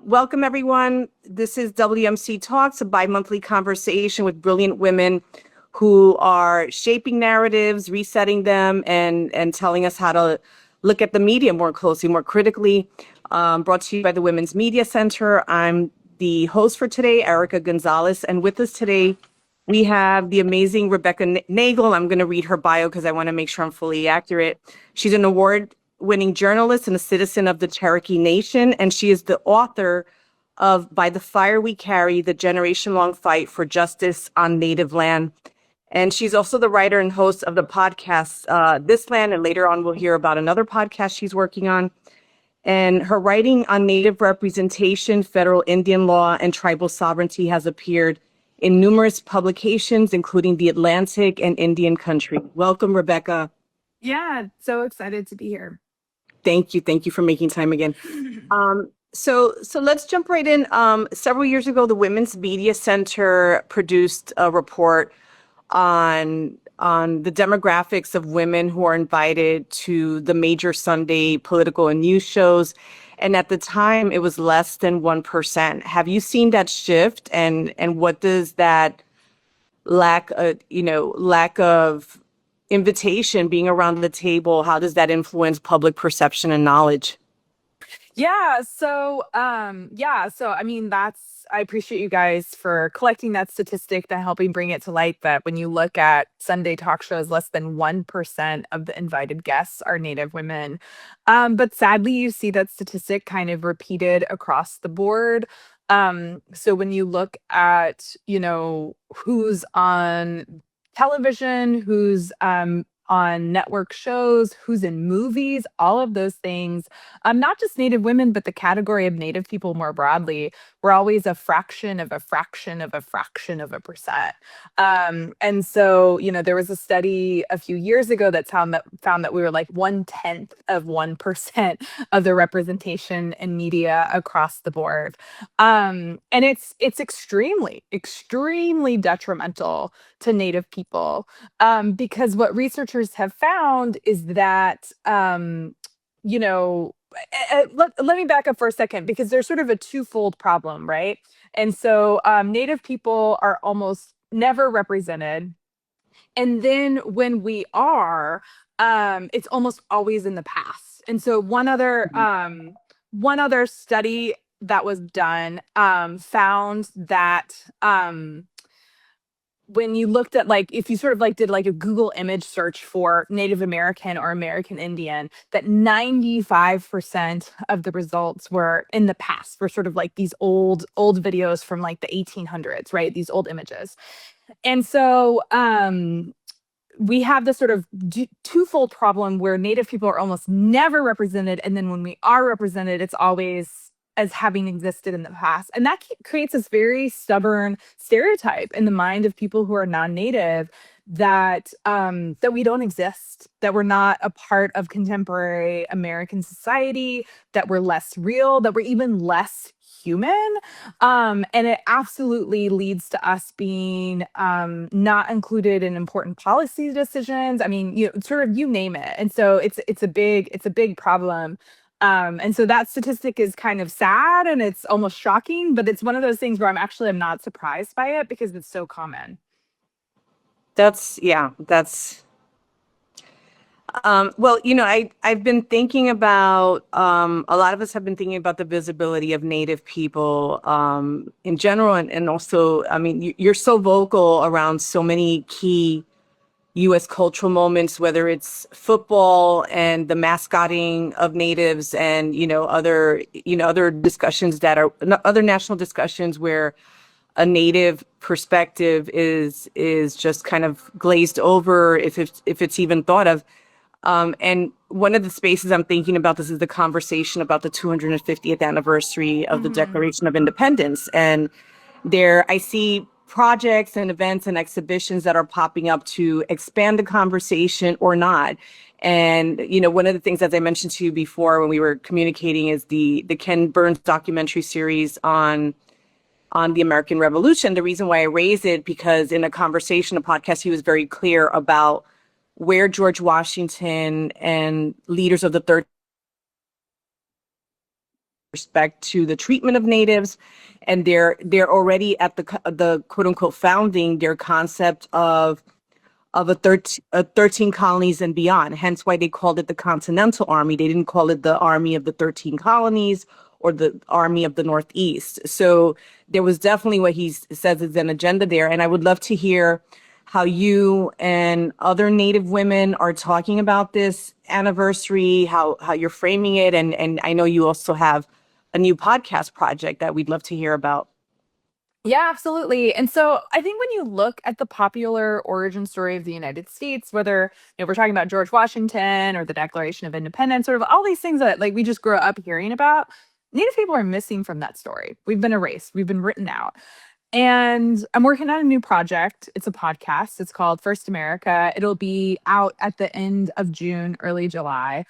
Welcome, everyone. This is WMC Talks, a bi-monthly conversation with brilliant women who are shaping narratives, resetting them, and telling us how to look at the media more closely, more critically. Brought to you by the Women's Media Center. I'm the host for today, Erica Gonzalez, and with us today, we have the amazing Rebecca Nagle. I'm going to read her bio because I want to make sure I'm fully accurate. She's an award-winning journalist and a citizen of the Cherokee Nation, and she is the author of By the Fire We Carry, the generation-long fight for justice on Native land. And she's also the writer and host of the podcast, This Land, and later on we'll hear about another podcast she's working on. And her writing on Native representation, federal Indian law, and tribal sovereignty has appeared in numerous publications, including The Atlantic and Indian Country. Welcome, Rebecca. Yeah, so excited to be here. Thank you. Thank you for making time again. So let's jump right in. Several years ago, the Women's Media Center produced a report on the demographics of women who are invited to the major Sunday political and news shows. And at the time, it was less than 1%. Have you seen that shift? And what does that lack of invitation, being around the table, how does that influence public perception and knowledge? So I mean, I appreciate you guys for collecting that statistic and helping bring it to light that when you look at Sunday talk shows, less than 1% of the invited guests are Native women. But sadly, you see that statistic kind of repeated across the board. So when you look at, who's on television, who's on network shows, who's in movies, all of those things, not just Native women, but the category of Native people more broadly, we're always a fraction of a fraction of a fraction of a percent. And so, there was a study a few years ago that found that we were like 1/10 of 1% of the representation in media across the board. And it's extremely, extremely detrimental to Native people, because what researchers have found is that, let me back up for a second, because there's sort of a twofold problem, right? And so Native people are almost never represented. And then when we are, it's almost always in the past. And so one other study that was done found that when you looked at, like, if you sort of like did like a Google image search for Native American or American Indian, that 95% of the results were in the past, for sort of like these old videos from like the 1800s, right? These old images. And so we have this sort of twofold problem where Native people are almost never represented. And then when we are represented, it's always as having existed in the past. And that creates this very stubborn stereotype in the mind of people who are non-Native that that we don't exist, that we're not a part of contemporary American society, that we're less real, that we're even less human. And it absolutely leads to us being not included in important policy decisions. I mean, sort of you name it. And so it's a big problem. And so that statistic is kind of sad and it's almost shocking, but it's one of those things where I'm not surprised by it because it's so common. I've been thinking about, a lot of us have been thinking about the visibility of Native people in general. And also, I mean, you're so vocal around so many key U.S. cultural moments, whether it's football and the mascotting of Natives and, other discussions that are other national discussions where a Native perspective is just kind of glazed over if it's even thought of. And one of the spaces I'm thinking about this is the conversation about the 250th anniversary of the Declaration of Independence. And there I see projects and events and exhibitions that are popping up to expand the conversation or not. And, one of the things, as I mentioned to you before when we were communicating, is the Ken Burns documentary series on the American Revolution. The reason why I raise it, because in a conversation, a podcast, he was very clear about where George Washington and leaders of the 13th respect to the treatment of natives, and they're already at the quote unquote founding their concept of a 13 colonies and beyond. Hence why they called it the Continental Army. They didn't call it the Army of the 13 Colonies or the Army of the Northeast. So there was definitely what he says is an agenda there. And I would love to hear how you and other Native women are talking about this anniversary, how you're framing it. And I know you also have a new podcast project that we'd love to hear about. Yeah, absolutely. And so I think when you look at the popular origin story of the United States, whether we're talking about George Washington or the Declaration of Independence, sort of all these things that like we just grew up hearing about, Native people are missing from that story. We've been erased. We've been written out. And I'm working on a new project. It's a podcast. It's called First America. It'll be out at the end of June, early July.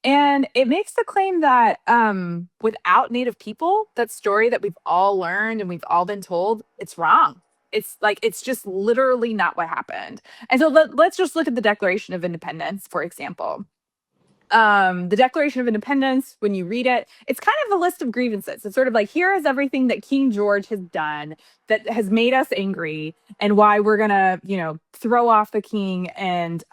And it makes the claim that without Native people, that story that we've all learned and we've all been told, it's wrong. It's like, it's just literally not what happened. And so let's just look at the Declaration of Independence, for example. The Declaration of Independence, when you read it, it's kind of a list of grievances. It's sort of like, here is everything that King George has done that has made us angry and why we're going to, throw off the king and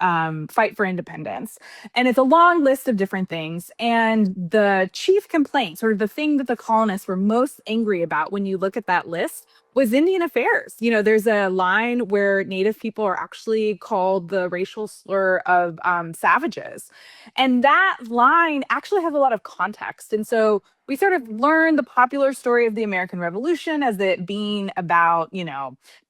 fight for independence. And it's a long list of different things. And the chief complaint, sort of the thing that the colonists were most angry about when you look at that list, was Indian affairs. There's a line where Native people are actually called the racial slur of savages. And that line actually has a lot of context. And so we sort of learn the popular story of the American Revolution as it being about,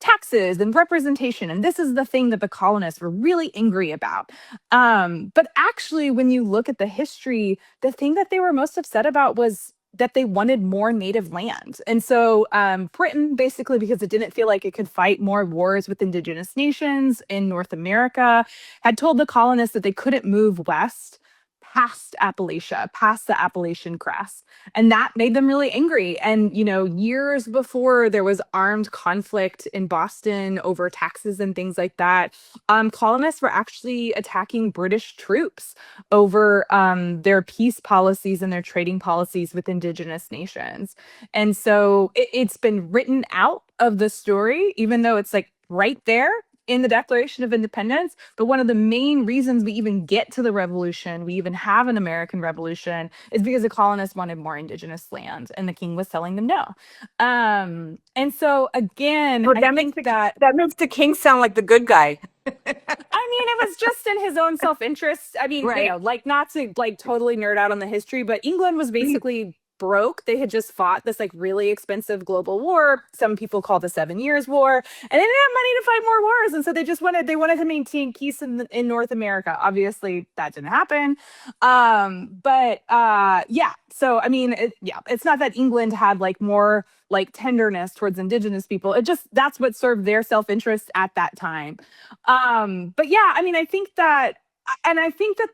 taxes and representation. And this is the thing that the colonists were really angry about. But actually, when you look at the history, the thing that they were most upset about was that they wanted more native land. And so Britain, basically, because it didn't feel like it could fight more wars with indigenous nations in North America, had told the colonists that they couldn't move west past Appalachia, past the Appalachian Crest. And that made them really angry. And, years before there was armed conflict in Boston over taxes and things like that, colonists were actually attacking British troops over their peace policies and their trading policies with indigenous nations. And so it's been written out of the story, even though it's like right there in the Declaration of Independence. But one of the main reasons we even get to the revolution, we even have an American Revolution, is because the colonists wanted more indigenous land and the king was telling them no. And so again, Well, I think that makes the king sound like the good guy. it was just in his own self-interest. I mean, Right. like not to like totally nerd out on the history, but England was basically broke. They had just fought this like really expensive global war. Some people call the 7 Years' War, and they didn't have money to fight more wars. And so they wanted to maintain peace in North America. Obviously that didn't happen. Yeah. So, I mean, it's not that England had like more like tenderness towards indigenous people. It just, that's what served their self-interest at that time. But yeah, I mean, I think that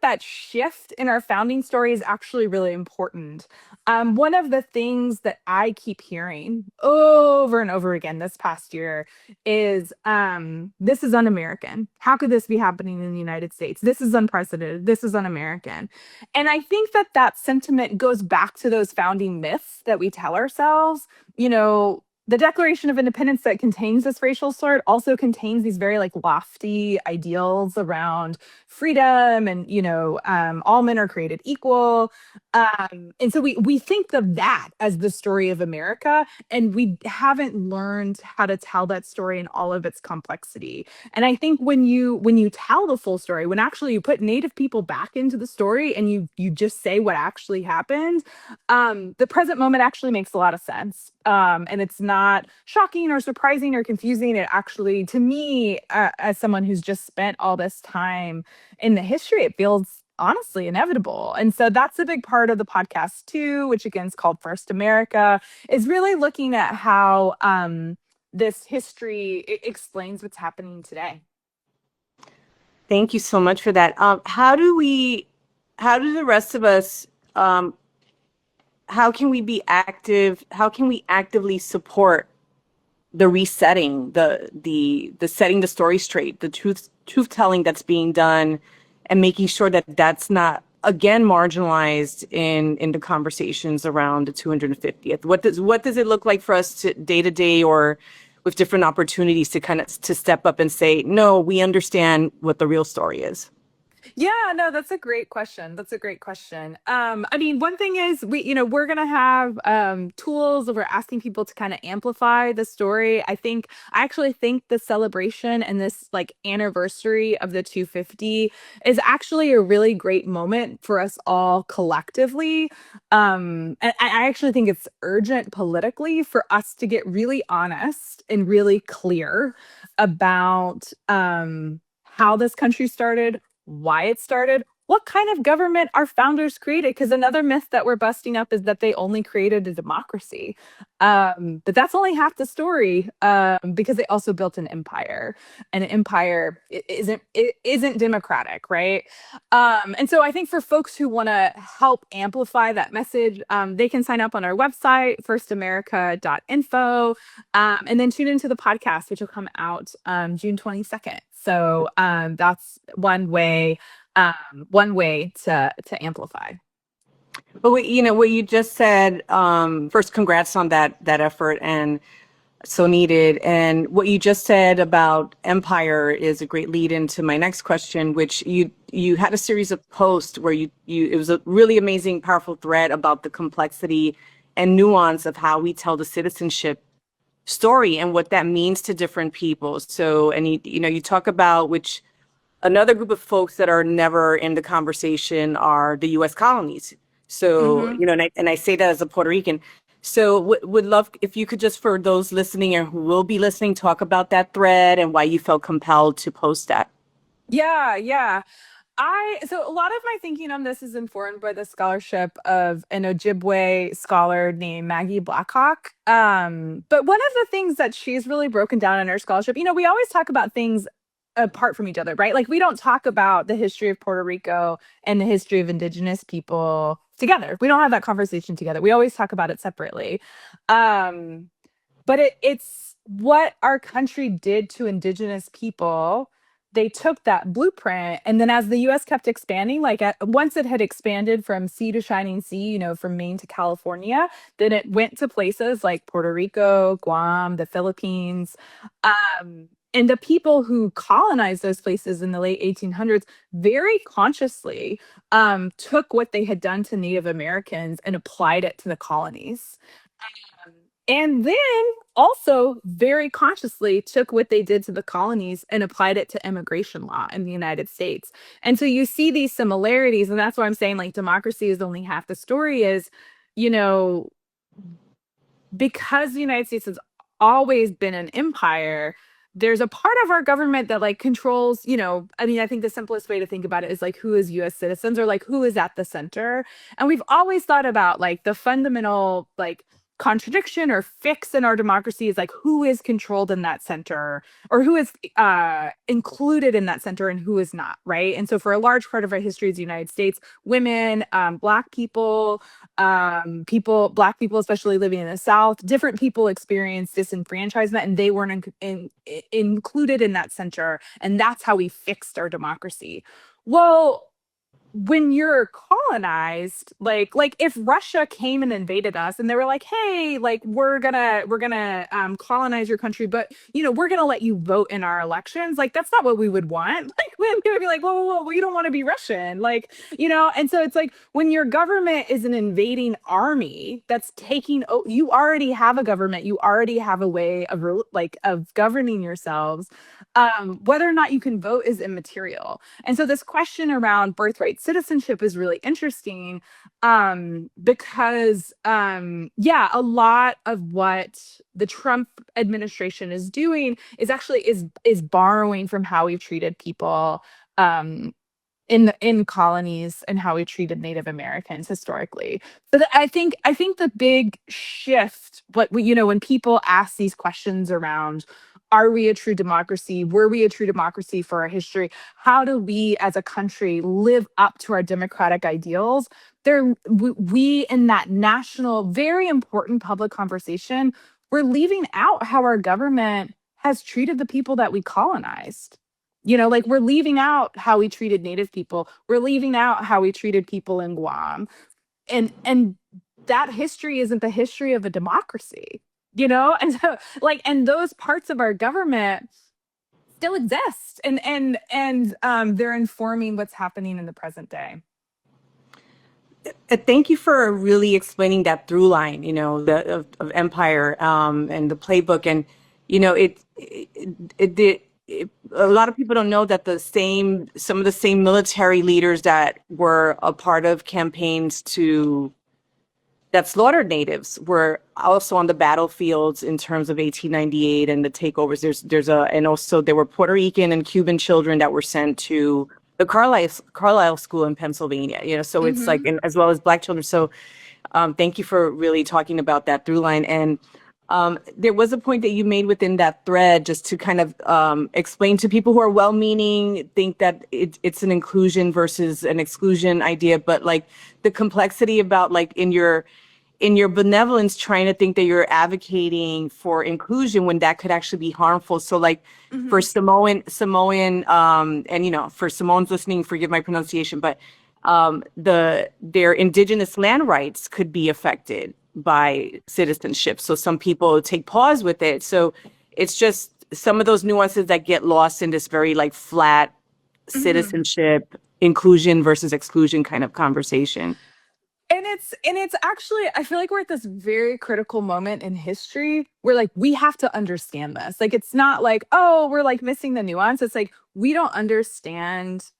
that shift in our founding story is actually really important. One of the things that I keep hearing over and over again this past year is this is un-American. How could this be happening in the United States? This is unprecedented. This is un-American. And I think that sentiment goes back to those founding myths that we tell ourselves. The Declaration of Independence that contains this racial slur also contains these very like lofty ideals around freedom and all men are created equal, and so we think of that as the story of America, and we haven't learned how to tell that story in all of its complexity. And I think when you tell the full story, when actually you put Native people back into the story and you just say what actually happened, the present moment actually makes a lot of sense. And it's not shocking or surprising or confusing. It actually, to me, as someone who's just spent all this time in the history, it feels honestly inevitable. And so that's a big part of the podcast too, which again is called First America, is really looking at how this history explains what's happening today. Thank you so much for that. How do the rest of us, how can we be active? How can we actively support the resetting, the setting the story straight, the truth telling that's being done, and making sure that that's not again marginalized in the conversations around the 250th? What does it look like for us to day, or with different opportunities to kind of to step up and say, no, we understand what the real story is? Yeah, no, that's a great question. That's a great question. I mean, one thing is we're gonna have tools that we're asking people to kind of amplify the story. I actually think the celebration and this like anniversary of the 250 is actually a really great moment for us all collectively. And I actually think it's urgent politically for us to get really honest and really clear about how this country started, why it started, what kind of government our founders created. Because another myth that we're busting up is that they only created a democracy. But that's only half the story, because they also built an empire, and an empire isn't democratic, right? And so I think for folks who want to help amplify that message, they can sign up on our website, firstamerica.info, and then tune into the podcast, which will come out June 22nd. So that's one way to amplify. But what you just said, first, congrats on that effort, and so needed. And what you just said about empire is a great lead into my next question, which you had a series of posts where you it was a really amazing, powerful thread about the complexity and nuance of how we tell the citizenship story and what that means to different people. So, and you talk about which another group of folks that are never in the conversation are the U.S. colonies. So, Hmm. and I say that as a Puerto Rican. So would love if you could just, for those listening and who will be listening, talk about that thread and why you felt compelled to post that. Yeah, yeah. So a lot of my thinking on this is informed by the scholarship of an Ojibwe scholar named Maggie Blackhawk. But one of the things that she's really broken down in her scholarship, we always talk about things apart from each other, right? Like we don't talk about the history of Puerto Rico and the history of indigenous people together. We don't have that conversation together. We always talk about it separately. Um, but it's what our country did to indigenous people. They took that blueprint, and then as the US kept expanding, like once it had expanded from sea to shining sea, from Maine to California, then it went to places like Puerto Rico, Guam, the Philippines. And the people who colonized those places in the late 1800s very consciously took what they had done to Native Americans and applied it to the colonies. And then also very consciously took what they did to the colonies and applied it to immigration law in the United States. And so you see these similarities. And that's why I'm saying like democracy is only half the story is, you know, because the United States has always been an empire, there's a part of our government that like controls, I mean, I think the simplest way to think about it is like who is US citizens or like who is at the center. And we've always thought about like the fundamental like contradiction or fix in our democracy is like who is controlled in that center or who is included in that center and who is not, right? And so for a large part of our history as the United States, women, Black people, Black people, especially living in the South, different people experienced disenfranchisement and they weren't included in that center. And that's how we fixed our democracy. Well, when you're colonized, like if Russia came and invaded us and they were like, hey, like we're gonna colonize your country, but we're gonna let you vote in our elections, like that's not what we would want. Like we would be like, whoa, whoa, whoa, we don't want to be Russian, like, and so it's like when your government is an invading army that's taking, you already have a government, you already have a way of of governing yourselves. Whether or not you can vote is immaterial. And so this question around birthright citizenship is really interesting, because yeah, a lot of what the Trump administration is doing is actually is borrowing from how we've treated people in colonies and how we treated Native Americans historically. But I think the big shift, when people ask these questions around, are we a true democracy? Were we a true democracy for our history? How do we as a country live up to our democratic ideals? We in that national, very important public conversation, we're leaving out how our government has treated the people that we colonized. Like we're leaving out how we treated Native people. We're leaving out how we treated people in Guam. And that history isn't the history of a democracy. And so and those parts of our government still exist, and they're informing what's happening in the present day. Thank you for really explaining that through line, of empire, and the playbook. And, a lot of people don't know that some of the same military leaders that were a part of campaigns that slaughtered natives were also on the battlefields in terms of 1898 and the takeovers. And also there were Puerto Rican and Cuban children that were sent to the Carlisle School in Pennsylvania. So it's like, Mm-hmm. and as well as Black children. So thank you for really talking about that through line. And there was a point that you made within that thread, just to kind of explain to people who are well-meaning, think that it's an inclusion versus an exclusion idea, but like the complexity about like in your benevolence, trying to think that you're advocating for inclusion when that could actually be harmful. So like for Mm-hmm. Samoan, and for Samoans listening, forgive my pronunciation, but their indigenous land rights could be affected by citizenship. So some people take pause with it. So it's just some of those nuances that get lost in this very like flat Mm-hmm. citizenship, inclusion versus exclusion kind of conversation. And it's actually, I feel like we're at this very critical moment in history where like we have to understand this. Like it's not like, oh, we're like missing the nuance. It's like we don't understand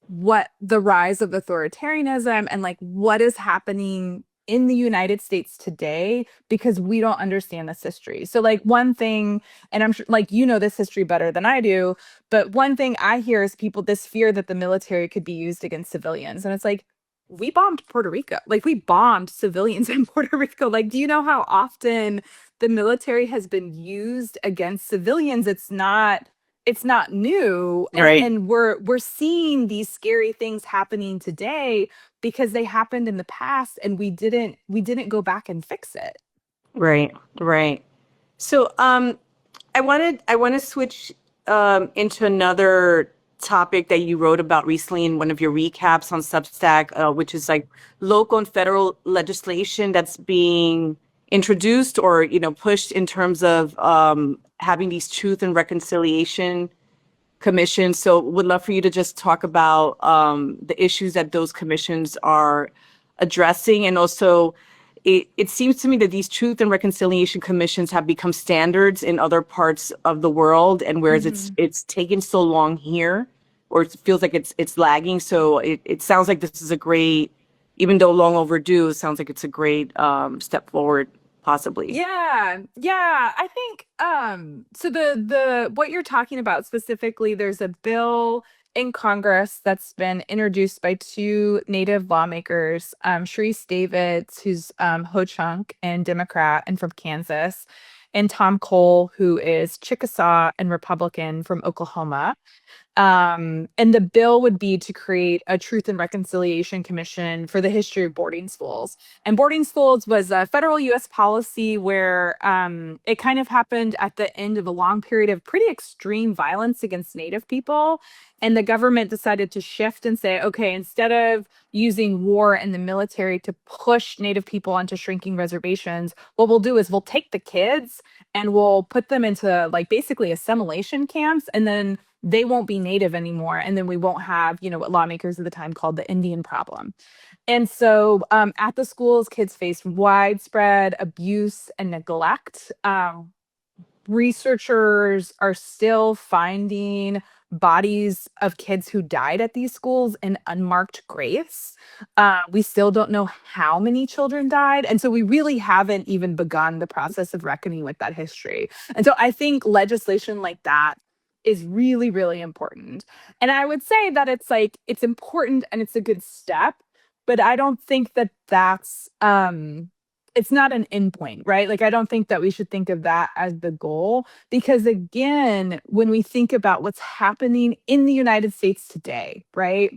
what the rise of authoritarianism and like what is happening in the United States today because we don't understand this history. So like one thing, and I'm sure like this history better than I do, but one thing I hear is people this fear that the military could be used against civilians. And it's like we bombed Puerto Rico. Like we bombed civilians in Puerto Rico. Like, do you know how often the military has been used against civilians? It's not new. And Right. and we're seeing these scary things happening today because they happened in the past and we didn't go back and fix it. Right. Right. So, I want to switch into another topic that you wrote about recently in one of your recaps on Substack, which is like local and federal legislation that's being introduced or pushed in terms of having these truth and reconciliation commissions. So, would love for you to just talk about the issues that those commissions are addressing, and also it seems to me that these truth and reconciliation commissions have become standards in other parts of the world, and whereas Mhm. it's taken so long here, or it feels like it's lagging. So it sounds like this is a great, even though long overdue, it sounds like it's a great step forward, possibly. Yeah, yeah. I think so the what you're talking about specifically, there's a bill in Congress that's been introduced by two Native lawmakers, Sharice Davids, who's Ho-Chunk and Democrat and from Kansas, and Tom Cole, who is Chickasaw and Republican from Oklahoma. And the bill would be to create a Truth and Reconciliation Commission for the history of boarding schools. And boarding schools was a federal US policy where it kind of happened at the end of a long period of pretty extreme violence against Native people. And the government decided to shift and say, okay, instead of using war and the military to push Native people onto shrinking reservations, what we'll do is we'll take the kids and we'll put them into like basically assimilation camps. And then they won't be native anymore. And then we won't have, what lawmakers at the time called the Indian problem. And so at the schools, kids faced widespread abuse and neglect. Researchers are still finding bodies of kids who died at these schools in unmarked graves. We still don't know how many children died. And so we really haven't even begun the process of reckoning with that history. And so I think legislation like that is really, really important. And I would say that it's important and it's a good step, but I don't think that that's it's not an endpoint, right? Like I don't think that we should think of that as the goal because again, when we think about what's happening in the United States today, right?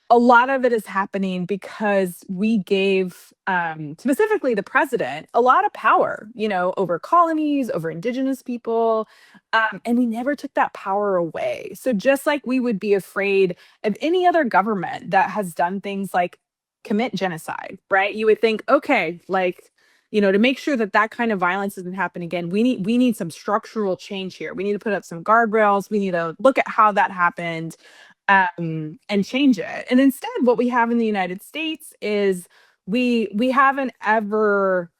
a lot of it is happening because we gave specifically the president a lot of power, over colonies, over indigenous people, and we never took that power away. So just like we would be afraid of any other government that has done things like commit genocide, right? You would think, okay, like, to make sure that that kind of violence doesn't happen again, we need some structural change here. We need to put up some guardrails. We need to look at how that happened, and change it. And instead, what we have in the United States is we haven't ever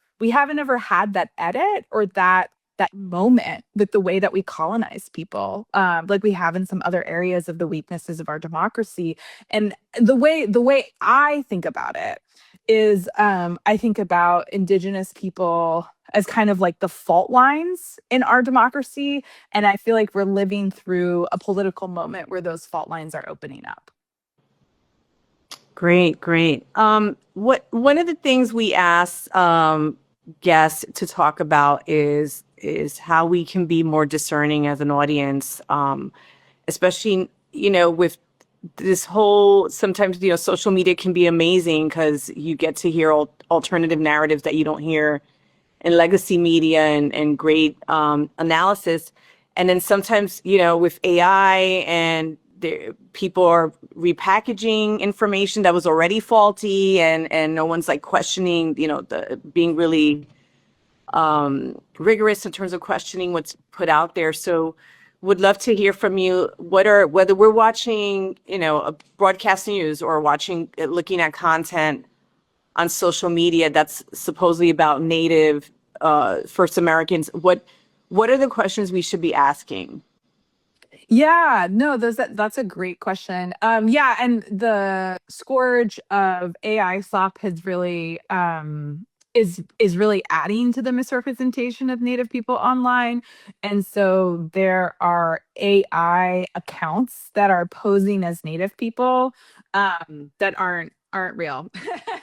had that edit or that moment with the way that we colonize people, like we have in some other areas of the weaknesses of our democracy. And the way I think about it is, I think about indigenous people as kind of like the fault lines in our democracy, and I feel like we're living through a political moment where those fault lines are opening up. Great, great. One of the things we ask guests to talk about is how we can be more discerning as an audience, especially with this whole sometimes social media can be amazing because you get to hear alternative narratives that you don't hear in legacy media and great analysis. And then sometimes, with AI and people are repackaging information that was already faulty and no one's like questioning, the being really rigorous in terms of questioning what's put out there. So would love to hear from you. Whether we're watching, a broadcast news or looking at content on social media that's supposedly about Native First Americans, what are the questions we should be asking? Yeah, no, that's a great question. Yeah, and the scourge of AI slop has really is really adding to the misrepresentation of Native people online. And so there are AI accounts that are posing as Native people, that aren't real.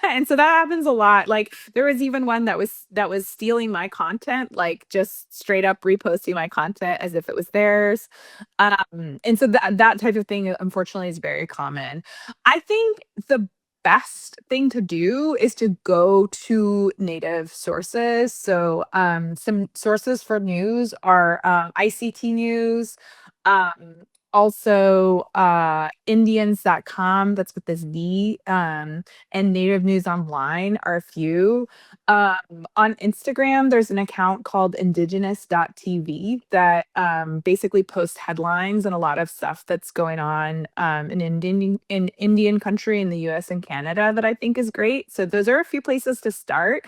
And so that happens a lot. Like there was even one that was stealing my content, like just straight up reposting my content as if it was theirs. And so that type of thing, unfortunately, is very common. I think the best thing to do is to go to native sources. So, some sources for news are, ICT News, um, also, Indians.com, that's with this D, and Native News Online are a few. On Instagram, there's an account called indigenous.tv that basically posts headlines and a lot of stuff that's going on, in Indian country in the US and Canada that I think is great. So those are a few places to start.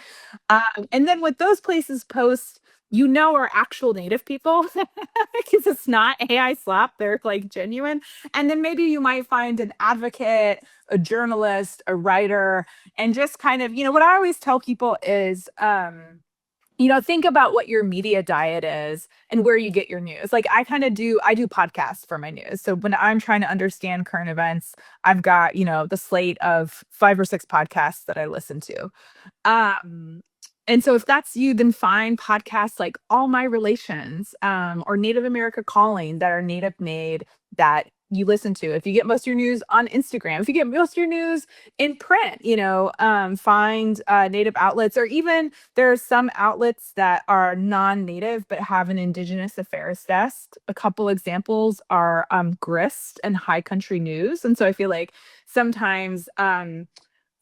And then what those places post, are actual native people because it's not AI slop. They're like genuine. And then maybe you might find an advocate, a journalist, a writer, and just kind of, what I always tell people is, think about what your media diet is and where you get your news. Like I do podcasts for my news. So when I'm trying to understand current events, I've got, the slate of 5 or 6 podcasts that I listen to. Um, and so if that's you, then find podcasts like All My Relations, or Native America Calling that are native made that you listen to. If you get most of your news on Instagram, if you get most of your news in print, find native outlets, or even there are some outlets that are non-native but have an Indigenous affairs desk. A couple examples are, Grist and High Country News. And so I feel like sometimes,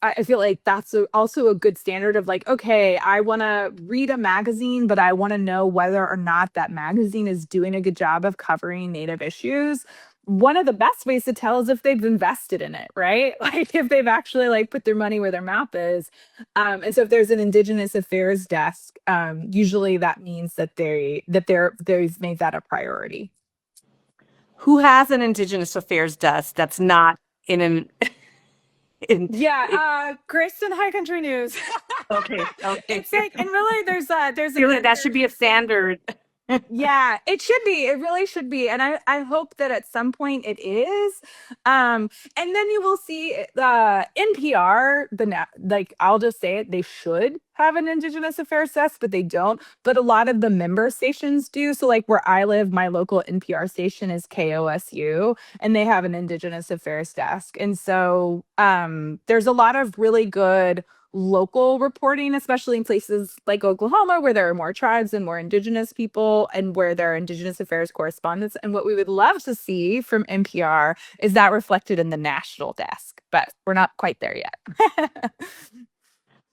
I feel like that's also a good standard of like, okay, I want to read a magazine, but I want to know whether or not that magazine is doing a good job of covering Native issues. One of the best ways to tell is if they've invested in it, right? Like if they've actually like put their money where their mouth is. And so if there's an Indigenous affairs desk, usually that means that they've made that a priority. Who has an Indigenous Affairs desk that's not in an Yeah, Grace and High Country News. okay, okay. It's like, and really, there's a Feel like that vendor. should be a standard. Yeah, it should be. It really should be. And I hope that at some point it is. And then you will see NPR, like I'll just say it, they should have an Indigenous Affairs desk, but they don't. But a lot of the member stations do. So like where I live, my local NPR station is KOSU, and they have an Indigenous Affairs desk. And so there's a lot of really good local reporting, especially in places like Oklahoma, where there are more tribes and more indigenous people and where there are Indigenous Affairs correspondents. And what we would love to see from NPR is that reflected in the national desk, but we're not quite there yet.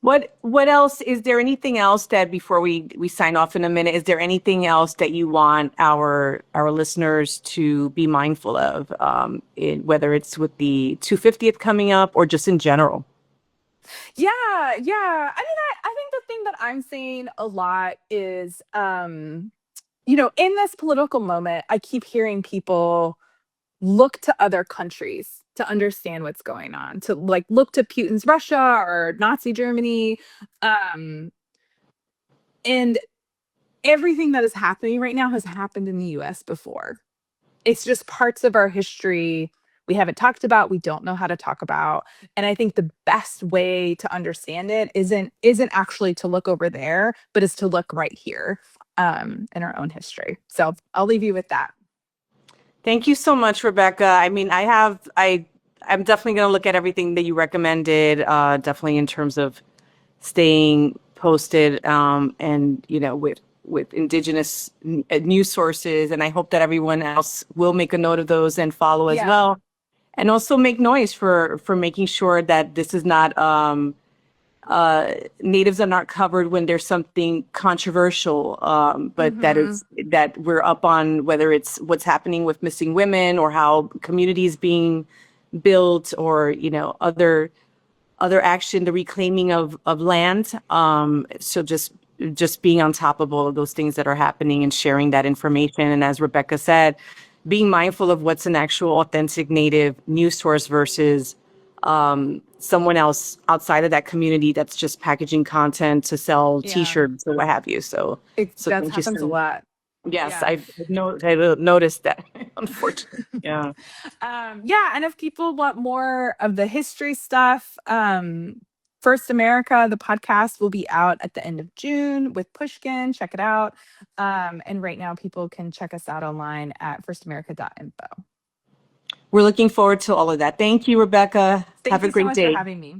What else? Is there anything else that before we sign off in a minute, is there anything else that you want our listeners to be mindful of, whether it's with the 250th coming up or just in general? Yeah, yeah. I think the thing that I'm seeing a lot is in this political moment, I keep hearing people look to other countries to understand what's going on, to like look to Putin's Russia or Nazi Germany. And everything that is happening right now has happened in the US before. It's just parts of our history we haven't talked about, we don't know how to talk about. And I think the best way to understand it isn't actually to look over there, but is to look right here in our own history. So I'll leave you with that. Thank you so much, Rebecca. I mean, I'm definitely going to look at everything that you recommended, definitely in terms of staying posted, and with indigenous news sources. And I hope that everyone else will make a note of those and follow as Yeah. well. And also make noise for making sure that this is not, natives are not covered when there's something controversial, but that we're up on, whether it's what's happening with missing women or how communities being built, or other action, the reclaiming of land. So just being on top of all of those things that are happening and sharing that information. And as Rebecca said, being mindful of what's an actual authentic native news source versus someone else outside of that community that's just packaging content to sell Yeah. T-shirts or what have you. So That thank you happens a so. lot. Yes, Yeah. I noticed that. Unfortunately, yeah. Yeah, and if people want more of the history stuff, First America, the podcast will be out at the end of June with Pushkin. Check it out. And right now, people can check us out online at firstamerica.info. We're looking forward to all of that. Thank you, Rebecca. Thank Have a you so great much for day. having me.